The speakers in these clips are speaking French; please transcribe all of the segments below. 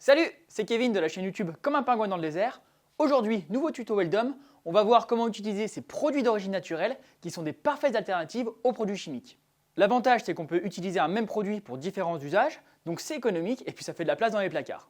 Salut, c'est Kevin de la chaîne YouTube Comme un pingouin dans le désert. Aujourd'hui, nouveau tuto Weldom, on va voir comment utiliser ces produits d'origine naturelle qui sont des parfaites alternatives aux produits chimiques. L'avantage, c'est qu'on peut utiliser un même produit pour différents usages, donc c'est économique et puis ça fait de la place dans les placards.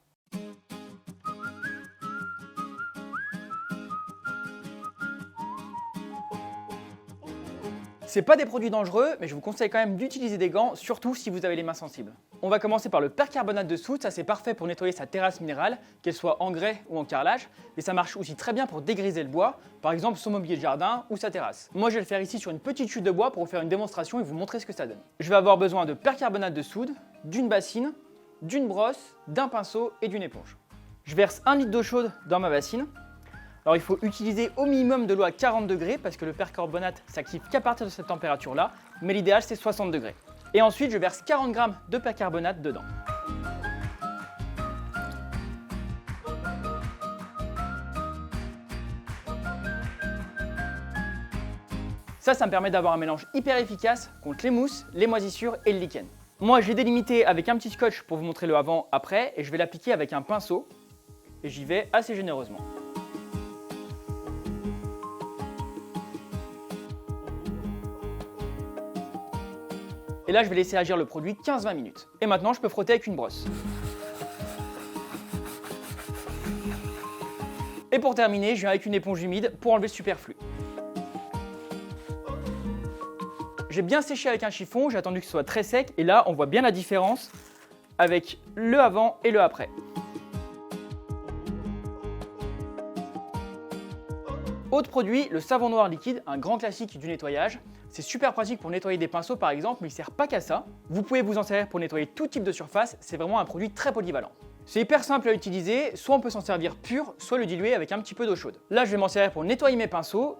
C'est pas des produits dangereux, mais je vous conseille quand même d'utiliser des gants, surtout si vous avez les mains sensibles. On va commencer par le percarbonate de soude, ça c'est parfait pour nettoyer sa terrasse minérale, qu'elle soit en grès ou en carrelage, mais ça marche aussi très bien pour dégriser le bois, par exemple son mobilier de jardin ou sa terrasse. Moi je vais le faire ici sur une petite chute de bois pour vous faire une démonstration et vous montrer ce que ça donne. Je vais avoir besoin de percarbonate de soude, d'une bassine, d'une brosse, d'un pinceau et d'une éponge. Je verse 1 litre d'eau chaude dans ma bassine. Alors il faut utiliser au minimum de l'eau à 40 degrés parce que le percarbonate s'active qu'à partir de cette température-là, mais l'idéal c'est 60 degrés. Et ensuite je verse 40 g de percarbonate dedans. Ça me permet d'avoir un mélange hyper efficace contre les mousses, les moisissures et le lichen. Moi j'ai délimité avec un petit scotch pour vous montrer le avant-après et je vais l'appliquer avec un pinceau et j'y vais assez généreusement. Et là, je vais laisser agir le produit 15-20 minutes. Et maintenant, je peux frotter avec une brosse. Et pour terminer, je viens avec une éponge humide pour enlever le superflu. J'ai bien séché avec un chiffon, j'ai attendu que ce soit très sec. Et là, on voit bien la différence avec le avant et le après. Autre produit, le savon noir liquide, un grand classique du nettoyage. C'est super pratique pour nettoyer des pinceaux par exemple, mais il ne sert pas qu'à ça. Vous pouvez vous en servir pour nettoyer tout type de surface, c'est vraiment un produit très polyvalent. C'est hyper simple à utiliser, soit on peut s'en servir pur, soit le diluer avec un petit peu d'eau chaude. Là je vais m'en servir pour nettoyer mes pinceaux.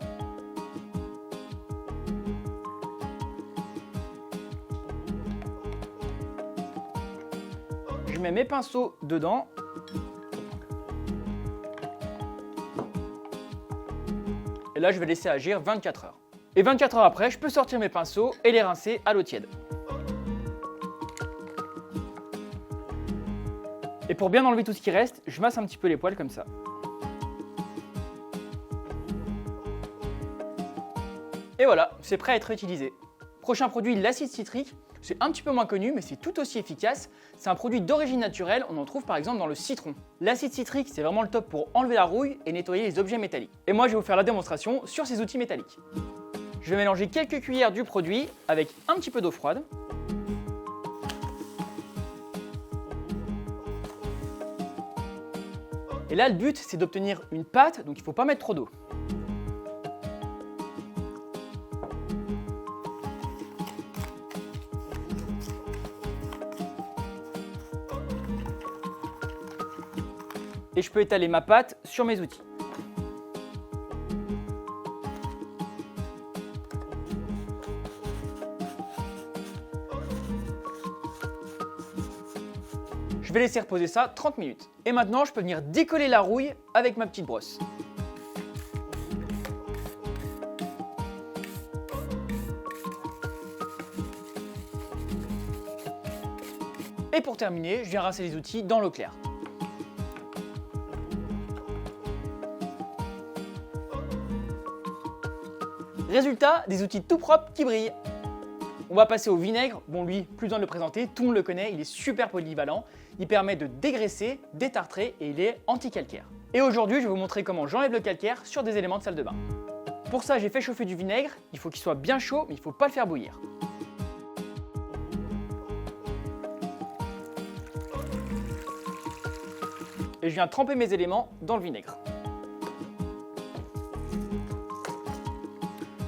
Je mets mes pinceaux dedans. Et là je vais laisser agir 24 heures. Et 24 heures après, je peux sortir mes pinceaux et les rincer à l'eau tiède. Et pour bien enlever tout ce qui reste, je masse un petit peu les poils comme ça. Et voilà, c'est prêt à être utilisé. Prochain produit, l'acide citrique. C'est un petit peu moins connu, mais c'est tout aussi efficace. C'est un produit d'origine naturelle, on en trouve par exemple dans le citron. L'acide citrique, c'est vraiment le top pour enlever la rouille et nettoyer les objets métalliques. Et moi, je vais vous faire la démonstration sur ces outils métalliques. Je vais mélanger quelques cuillères du produit avec un petit peu d'eau froide. Et là, le but, c'est d'obtenir une pâte, donc il ne faut pas mettre trop d'eau. Et je peux étaler ma pâte sur mes outils. Je vais laisser reposer ça 30 minutes. Et maintenant, je peux venir décoller la rouille avec ma petite brosse. Et pour terminer, je viens rincer les outils dans l'eau claire. Résultat, des outils tout propres qui brillent. On va passer au vinaigre. Bon, lui, plus besoin de le présenter, tout le monde le connaît, il est super polyvalent. Il permet de dégraisser, détartrer et il est anti-calcaire. Et aujourd'hui, je vais vous montrer comment j'enlève le calcaire sur des éléments de salle de bain. Pour ça, j'ai fait chauffer du vinaigre. Il faut qu'il soit bien chaud, mais il ne faut pas le faire bouillir. Et je viens tremper mes éléments dans le vinaigre.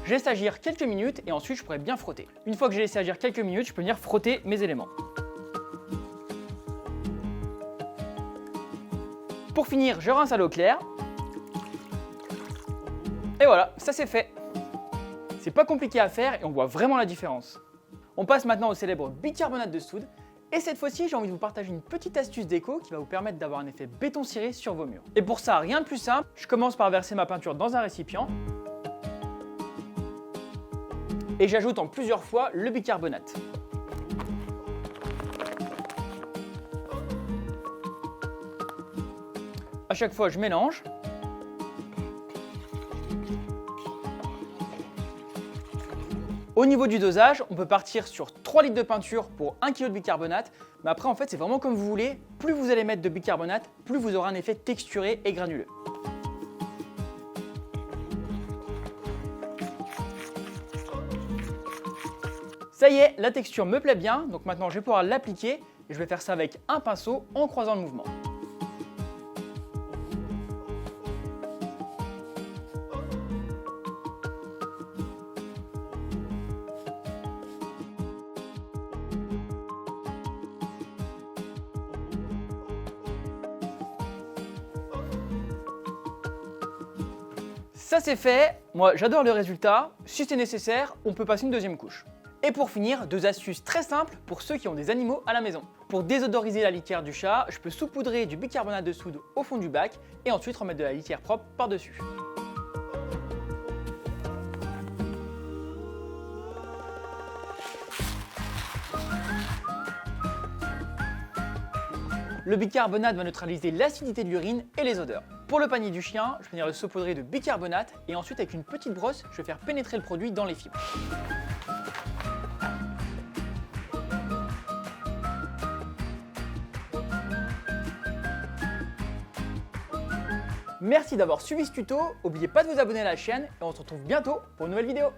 Je laisse agir quelques minutes et ensuite je pourrai bien frotter. Une fois que j'ai laissé agir quelques minutes, je peux venir frotter mes éléments. Pour finir, je rince à l'eau claire. Et voilà, ça c'est fait. C'est pas compliqué à faire et on voit vraiment la différence. On passe maintenant au célèbre bicarbonate de soude. Et cette fois-ci, j'ai envie de vous partager une petite astuce déco qui va vous permettre d'avoir un effet béton ciré sur vos murs. Et pour ça, rien de plus simple, je commence par verser ma peinture dans un récipient. Et j'ajoute en plusieurs fois le bicarbonate. chaque fois, je mélange. Au niveau du dosage, on peut partir sur 3 litres de peinture pour 1 kg de bicarbonate, mais après en fait c'est vraiment comme vous voulez, plus vous allez mettre de bicarbonate, plus vous aurez un effet texturé et granuleux. Ça y est, la texture me plaît bien, donc maintenant je vais pouvoir l'appliquer et je vais faire ça avec un pinceau en croisant le mouvement. Ça c'est fait, moi j'adore le résultat, si c'est nécessaire, on peut passer une deuxième couche. Et pour finir, 2 astuces très simples pour ceux qui ont des animaux à la maison. Pour désodoriser la litière du chat, je peux saupoudrer du bicarbonate de soude au fond du bac et ensuite remettre de la litière propre par-dessus. Le bicarbonate va neutraliser l'acidité de l'urine et les odeurs. Pour le panier du chien, je vais venir le saupoudrer de bicarbonate et ensuite avec une petite brosse, je vais faire pénétrer le produit dans les fibres. Merci d'avoir suivi ce tuto, n'oubliez pas de vous abonner à la chaîne et on se retrouve bientôt pour une nouvelle vidéo.